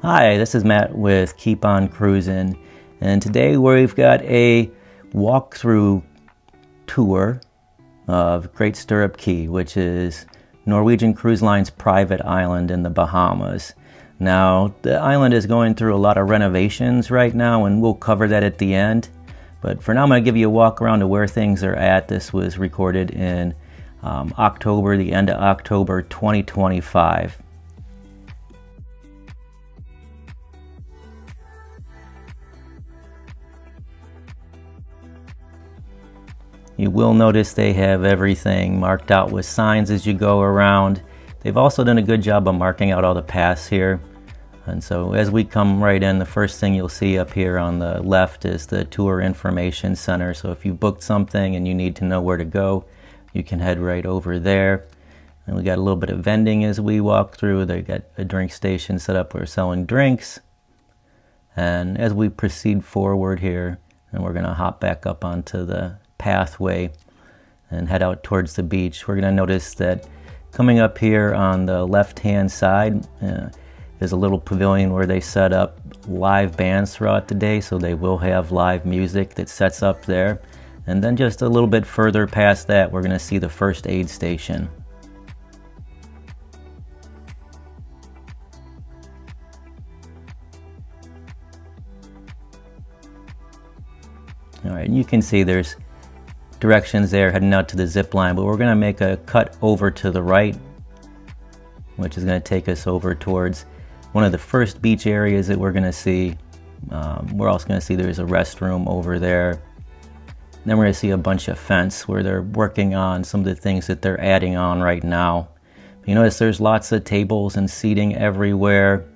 Hi, this is Matt with Keep On Cruising, and today we've got a walkthrough tour of Great Stirrup Cay, which is Norwegian Cruise Line's private island in the Bahamas. Now, the island is going through a lot of renovations right now, and we'll cover that at the end. But for now, I'm going to give you a walk around to where things are at. This was recorded in October, the end of October 2025. You will notice they have everything marked out with signs as you go around. They've also done a good job of marking out all the paths here. And so as we come right in, the first thing you'll see up here on the left is the Tour Information Center. So if you booked something and you need to know where to go, you can head right over there. And we got a little bit of vending as we walk through. They got a drink station set up where we're selling drinks. And as we proceed forward here, and we're going to hop back up onto the pathway and head out towards the beach, we're going to notice that coming up here on the left hand side is a little pavilion where they set up live bands throughout the day, so they will have live music that sets up there. And then just a little bit further past that, we're going to see the first aid station. All right, and you can see there's directions there heading out to the zip line, but we're going to make a cut over to the right, which is going to take us over towards one of the first beach areas that we're going to see. We're also going to see there's a restroom over there. And then we're going to see a bunch of fence where they're working on some of the things that they're adding on right now. You notice there's lots of tables and seating everywhere.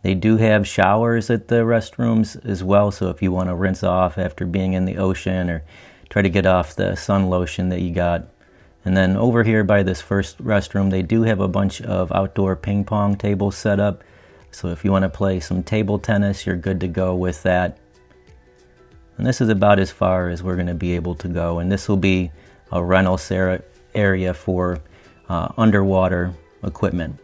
They do have showers at the restrooms as well, so if you want to rinse off after being in the ocean or try to get off the sun lotion that you got. And then over here by this first restroom, they do have a bunch of outdoor ping pong tables set up. So if you want to play some table tennis, you're good to go with that. And this is about as far as we're going to be able to go. And this will be a rental area for underwater equipment.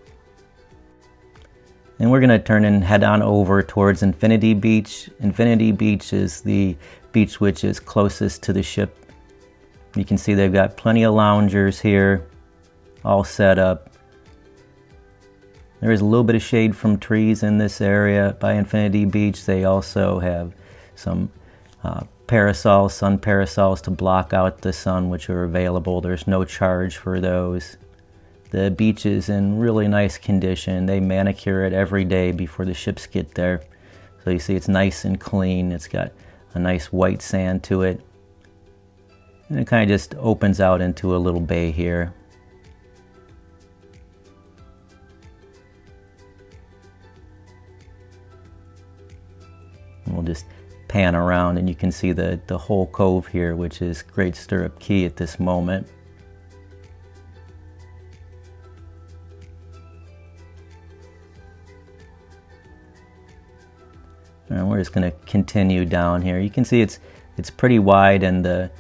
And we're going to turn and head on over towards Infinity Beach. Infinity Beach is the beach which is closest to the ship. You can see they've got plenty of loungers here, all set up. There is a little bit of shade from trees in this area by Infinity Beach. They also have some parasols, sun parasols to block out the sun, which are available. There's no charge for those. The beach is in really nice condition. They manicure it every day before the ships get there. So you see it's nice and clean. It's got a nice white sand to it. And it kind of just opens out into a little bay here. And we'll just pan around and you can see the whole cove here, which is Great Stirrup Cay at this moment. And we're just going to continue down here. You can see it's pretty wide, and at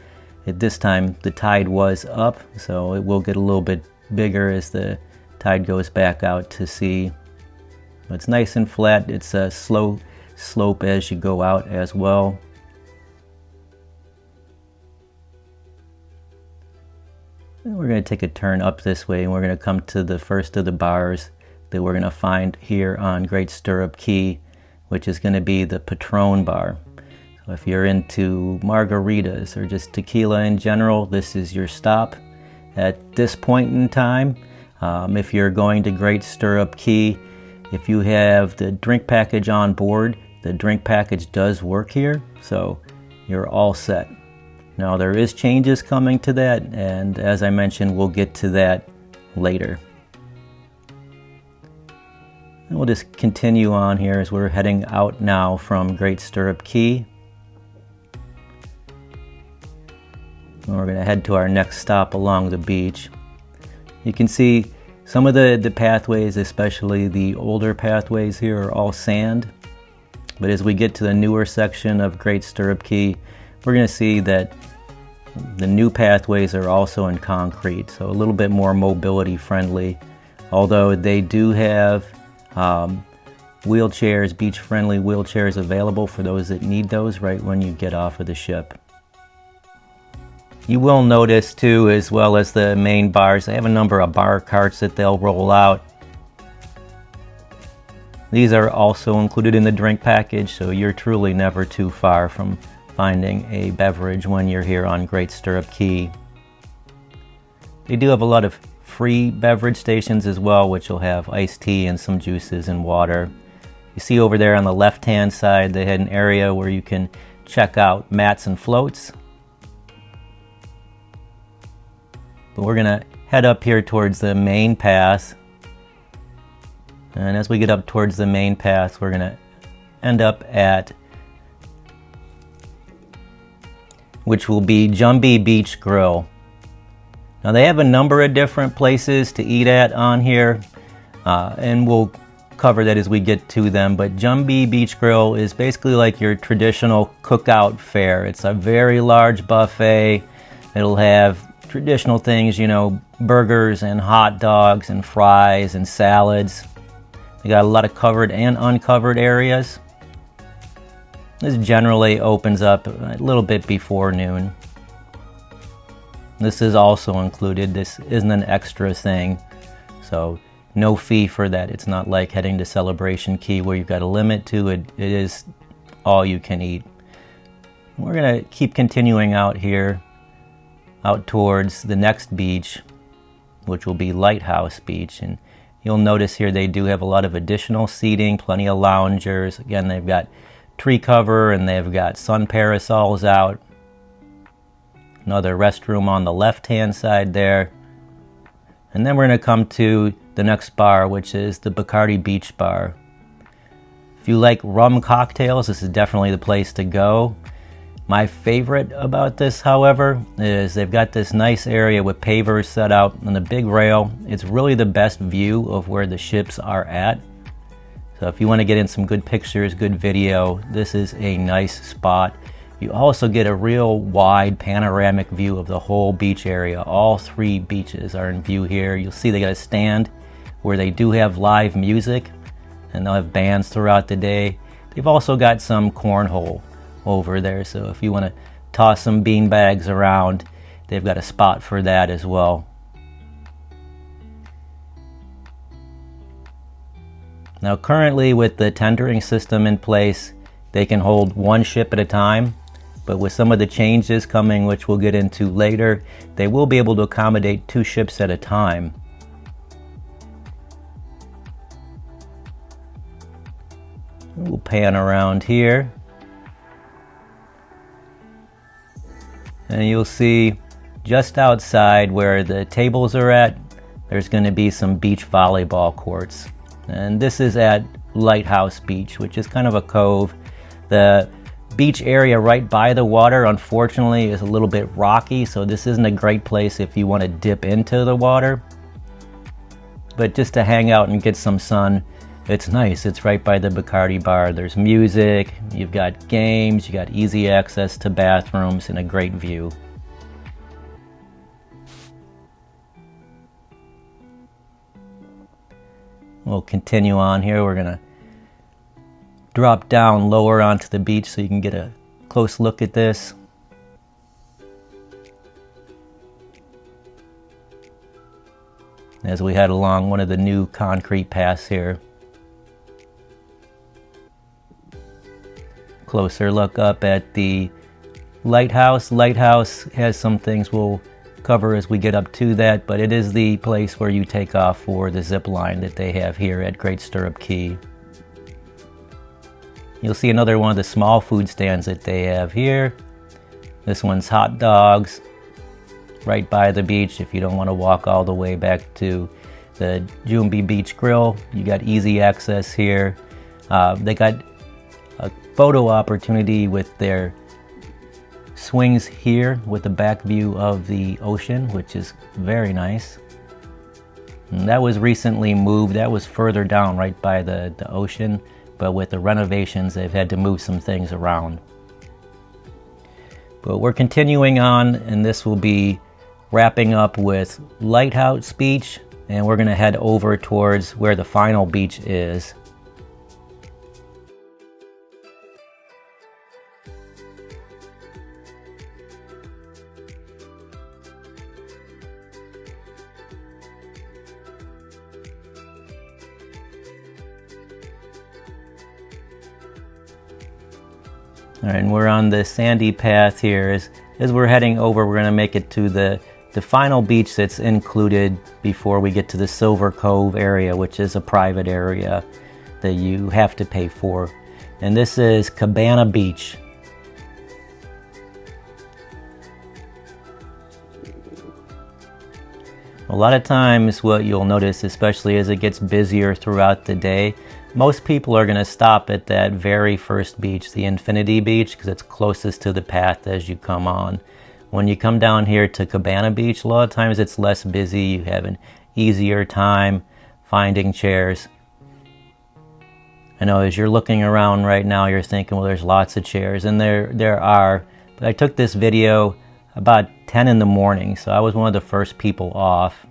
this time the tide was up, so it will get a little bit bigger as the tide goes back out to sea. But it's nice and flat. It's a slow slope as you go out as well. And we're going to take a turn up this way, and we're going to come to the first of the bars that we're going to find here on Great Stirrup Cay, which is going to be the Patron Bar. So if you're into margaritas or just tequila in general, this is your stop at this point in time. If you're going to Great Stirrup Cay, if you have the drink package on board, the drink package does work here, so you're all set. Now there is changes coming to that, and as I mentioned, we'll get to that later. And we'll just continue on here as we're heading out now from Great Stirrup Cay. And we're going to head to our next stop along the beach. You can see some of the pathways, especially the older pathways here, are all sand. But as we get to the newer section of Great Stirrup Cay, we're going to see that the new pathways are also in concrete, so a little bit more mobility friendly, although they do have wheelchairs, beach friendly wheelchairs available for those that need those right when you get off of the ship. You will notice too, as well as the main bars, they have a number of bar carts that they'll roll out. These are also included in the drink package, so you're truly never too far from finding a beverage when you're here on Great Stirrup Cay. They do have a lot of free beverage stations as well, which will have iced tea and some juices and water. You see over there on the left hand side, they had an area where you can check out mats and floats. But we're going to head up here towards the main path. And as we get up towards the main path, we're going to end up at, which will be Jumby Beach Grill. Now they have a number of different places to eat at on here, and we'll cover that as we get to them, but Jumby Beach Grill is basically like your traditional cookout fare. It's a very large buffet. It'll have traditional things, you know, burgers and hot dogs and fries and salads. They got a lot of covered and uncovered areas. This generally opens up a little bit before noon. This is also included. This isn't an extra thing, so no fee for that. It's not like heading to Celebration Cay where you've got a limit to it. It is all you can eat. We're going to keep continuing out here, out towards the next beach, which will be Lighthouse Beach. And you'll notice here they do have a lot of additional seating, plenty of loungers. Again, they've got tree cover and they've got sun parasols out. Another restroom on the left-hand side there. And then we're going to come to the next bar, which is the Bacardi Beach Bar. If you like rum cocktails, this is definitely the place to go. My favorite about this, however, is they've got this nice area with pavers set out on the big rail. It's really the best view of where the ships are at. So if you want to get in some good pictures, good video, this is a nice spot. You also get a real wide panoramic view of the whole beach area. All three beaches are in view here. You'll see they got a stand where they do have live music, and they'll have bands throughout the day. They've also got some cornhole over there, so if you want to toss some bean bags around, they've got a spot for that as well. Now currently with the tendering system in place, they can hold one ship at a time, but with some of the changes coming, which we'll get into later, they will be able to accommodate 2 ships at a time. We'll pan around here. And you'll see just outside where the tables are at, there's going to be some beach volleyball courts. And this is at Lighthouse Beach, which is kind of a cove. The beach area right by the water, unfortunately, is a little bit rocky, so this isn't a great place if you want to dip into the water. But just to hang out and get some sun, it's nice. It's right by the Bacardi bar. There's music, you've got games, you got easy access to bathrooms, and a great view. We'll continue on here. We're gonna drop down lower onto the beach so you can get a close look at this. As we head along one of the new concrete paths here. Closer look up at the lighthouse. Lighthouse has some things we'll cover as we get up to that, but it is the place where you take off for the zip line that they have here at Great Stirrup Cay. You'll see another one of the small food stands that they have here. This one's hot dogs right by the beach. If you don't want to walk all the way back to the Jumby Beach Grill, you got easy access here. They got a photo opportunity with their swings here with the back view of the ocean, which is very nice. And that was recently moved. That was further down right by the ocean, but with the renovations they've had to move some things around. But we're continuing on, and this will be wrapping up with Lighthouse Beach, and we're going to head over towards where the final beach is. All right, and we're on the sandy path here. As we're heading over, we're going to make it to the final beach that's included before we get to the Silver Cove area, which is a private area that you have to pay for. And this is Cabana Beach. A lot of times what you'll notice, especially as it gets busier throughout the day, most people are going to stop at that very first beach, the Infinity Beach, because it's closest to the path as you come on. When you come down here to Cabana Beach, a lot of times it's less busy. You have an easier time finding chairs. I know as you're looking around right now, you're thinking, well, there's lots of chairs, and there are. But I took this video about 10 in the morning, so I was one of the first people off.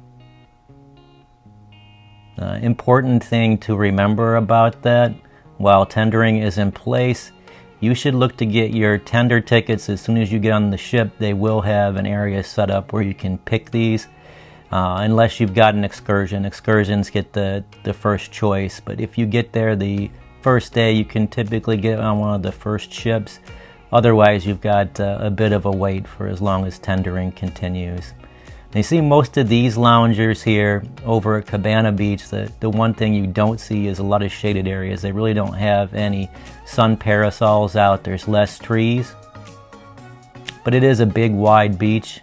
Important thing to remember about that, while tendering is in place, you should look to get your tender tickets as soon as you get on the ship. They will have an area set up where you can pick these, unless you've got an excursion. Excursions get the first choice, but if you get there the first day, you can typically get on one of the first ships. Otherwise, you've got a bit of a wait for as long as tendering continues. And you see most of these loungers here over at Cabana Beach. The one thing you don't see is a lot of shaded areas. They really don't have any sun parasols out. There's less trees. But it is a big, wide beach.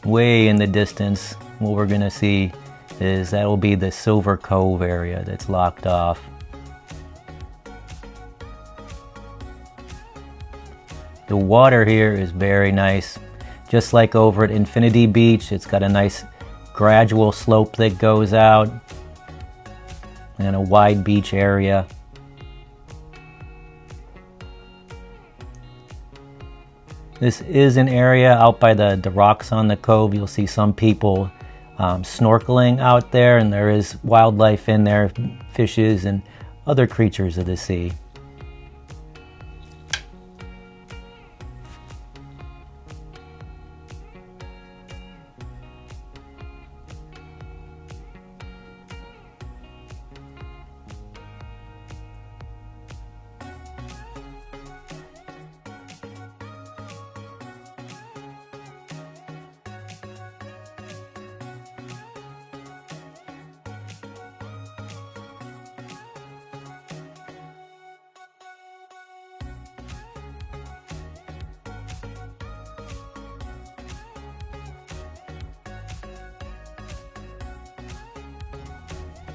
Way in the distance, what we're going to see is that will be the Silver Cove area that's locked off. The water here is very nice. Just like over at Infinity Beach, it's got a nice gradual slope that goes out and a wide beach area. This is an area out by the rocks on the cove. You'll see some people snorkeling out there, and there is wildlife in there, fishes and other creatures of the sea.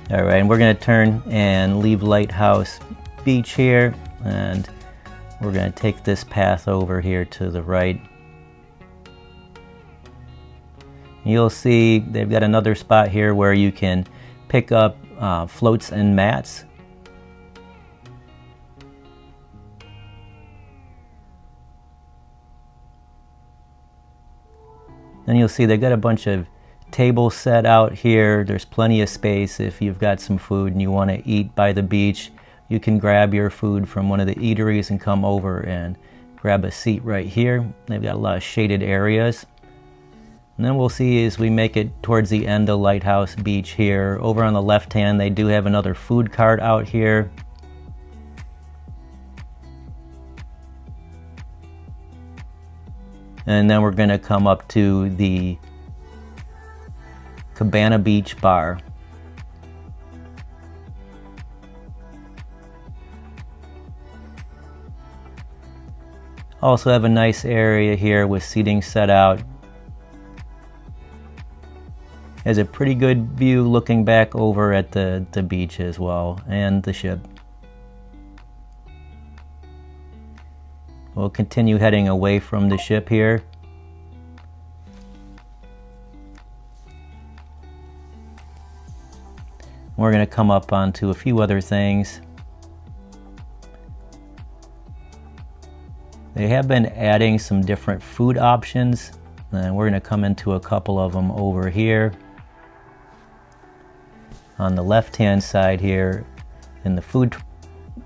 All right, and we're going to turn and leave Lighthouse Beach here, and we're going to take this path over here to the right. You'll see they've got another spot here where you can pick up floats and mats. Then you'll see they've got a bunch of tables set out here. There's plenty of space if you've got some food and you want to eat by the beach. You can grab your food from one of the eateries and come over and grab a seat right here. They've got a lot of shaded areas. And then we'll see as we make it towards the end of Lighthouse Beach here. Over on the left hand, they do have another food cart out here. And then we're going to come up to the Cabana Beach bar. Also have a nice area here with seating set out. Has a pretty good view looking back over at the beach as well, and the ship. We'll continue heading away from the ship here. We're going to come up onto a few other things. They have been adding some different food options, and we're going to come into a couple of them over here. On the left-hand side here, in the food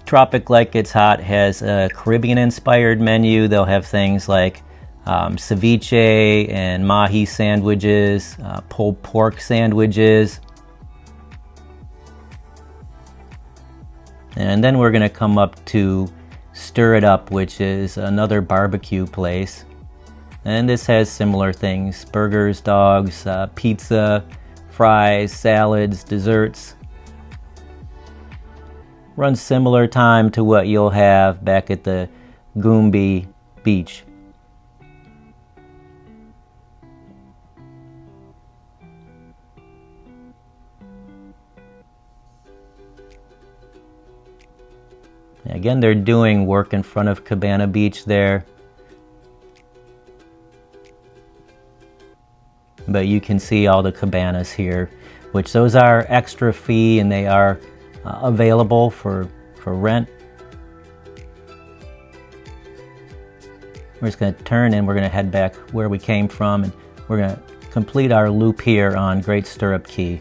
Tropic Like It's Hot has a Caribbean-inspired menu. They'll have things like ceviche and mahi sandwiches, pulled pork sandwiches. And then we're going to come up to Stir It Up, which is another barbecue place. And this has similar things: burgers, dogs, pizza, fries, salads, desserts. Runs similar time to what you'll have back at the Jumby beach. Again, they're doing work in front of Cabana Beach there. But you can see all the cabanas here, which those are extra fee and they are available for rent. We're just going to turn and we're going to head back where we came from, and we're going to complete our loop here on Great Stirrup Cay.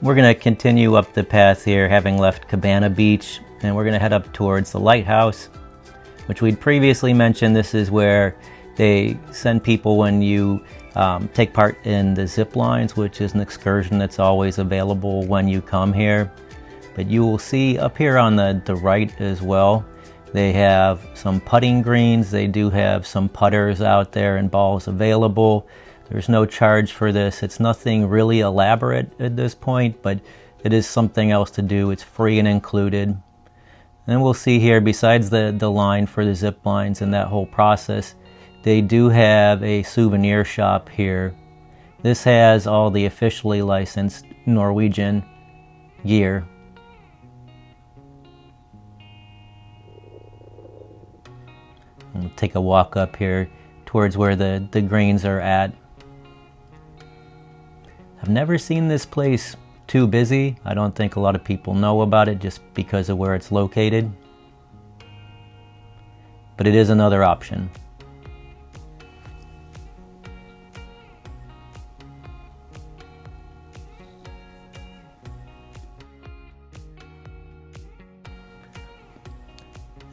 We're going to continue up the path here, having left Cabana Beach, and we're going to head up towards the Lighthouse, which we'd previously mentioned. This is where they send people when you take part in the zip lines, which is an excursion that's always available when you come here. But you will see up here on the right as well, they have some putting greens. They do have some putters out there and balls available. There's no charge for this. It's nothing really elaborate at this point, but it is something else to do. It's free and included. And we'll see here, besides the line for the zip lines and that whole process, they do have a souvenir shop here. This has all the officially licensed Norwegian gear. We'll take a walk up here towards where the greens are at. I've never seen this place too busy. I don't think a lot of people know about it just because of where it's located. But it is another option.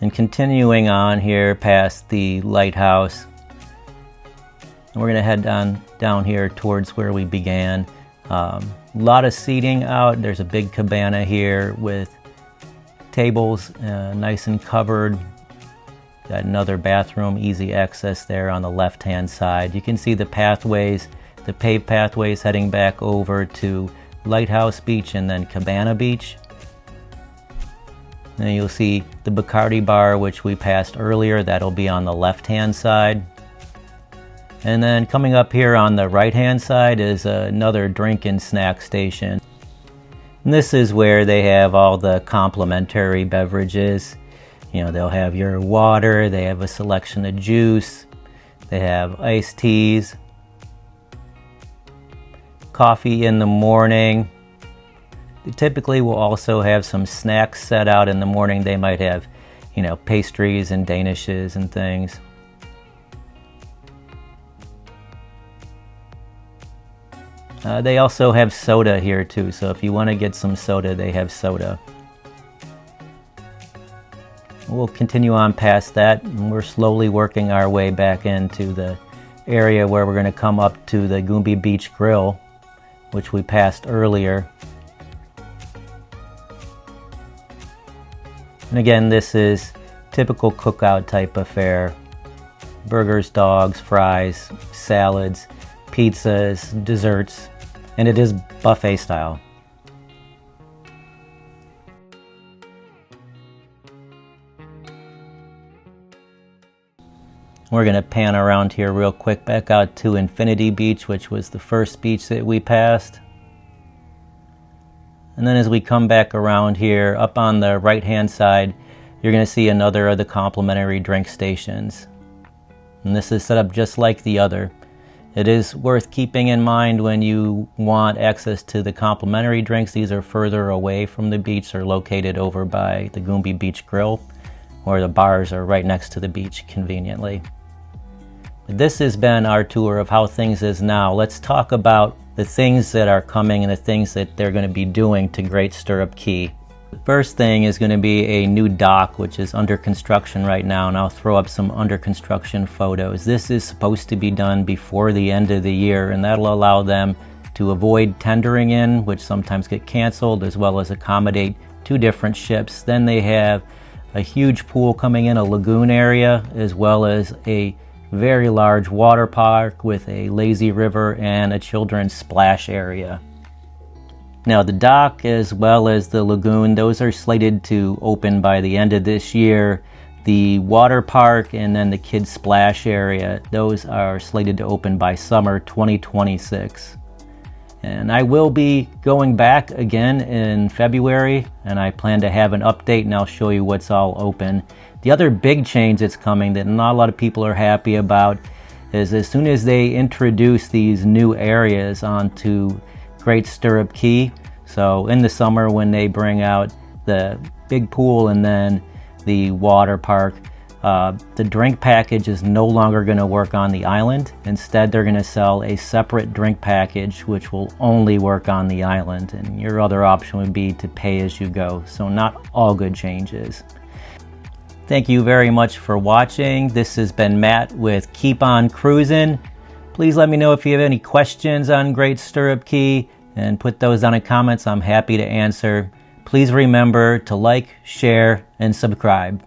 And continuing on here past the lighthouse, and we're going to head down here towards where we began. A lot of seating out. There's a big cabana here with tables, nice and covered. Got another bathroom, easy access there on the left-hand side. You can see the pathways, the paved pathways heading back over to Lighthouse Beach and then Cabana Beach. And you'll see the Bacardi bar, which we passed earlier. That'll be on the left-hand side. And then coming up here on the right-hand side is another drink and snack station. And this is where they have all the complimentary beverages. You know, they'll have your water, they have a selection of juice, they have iced teas, coffee in the morning. They typically will also have some snacks set out in the morning. They might have, you know, pastries and danishes and things. They also have soda here too, so if you want to get some soda, they have soda. We'll continue on past that, and we're slowly working our way back into the area where we're going to come up to the Jumby Beach Grill, which we passed earlier. And again, this is typical cookout type of fare. Burgers, dogs, fries, salads, pizzas, desserts, and it is buffet style. We're going to pan around here real quick back out to Infinity Beach, which was the first beach that we passed. And then as we come back around here, up on the right hand side, you're going to see another of the complimentary drink stations. And this is set up just like the other. It is worth keeping in mind when you want access to the complimentary drinks. These are further away from the beach. They're located over by the Jumby Beach Grill, where the bars are right next to the beach conveniently. This has been our tour of how things is now. Let's talk about the things that are coming and the things that they're going to be doing to Great Stirrup Cay. The first thing is going to be a new dock, which is under construction right now, and I'll throw up some under construction photos. This is supposed to be done before the end of the year, and that'll allow them to avoid tendering in, which sometimes get canceled, as well as accommodate 2 different ships. Then they have a huge pool coming in, a lagoon area, as well as a very large water park with a lazy river and a children's splash area. Now the dock as well as the lagoon, those are slated to open by the end of this year. The water park and then the kids splash area, those are slated to open by summer 2026. And I will be going back again in February, and I plan to have an update, and I'll show you what's all open. The other big change that's coming that not a lot of people are happy about is as soon as they introduce these new areas onto Great Stirrup Cay, so in the summer when they bring out the big pool and then the water park, the drink package is no longer going to work on the island. Instead, they're going to sell a separate drink package which will only work on the island, and your other option would be to pay as you go. So not all good changes. Thank you very much for watching. This has been Matt with Keep On Cruising. Please let me know if you have any questions on Great Stirrup Cay and put those down in comments. I'm happy to answer. Please remember to like, share, and subscribe.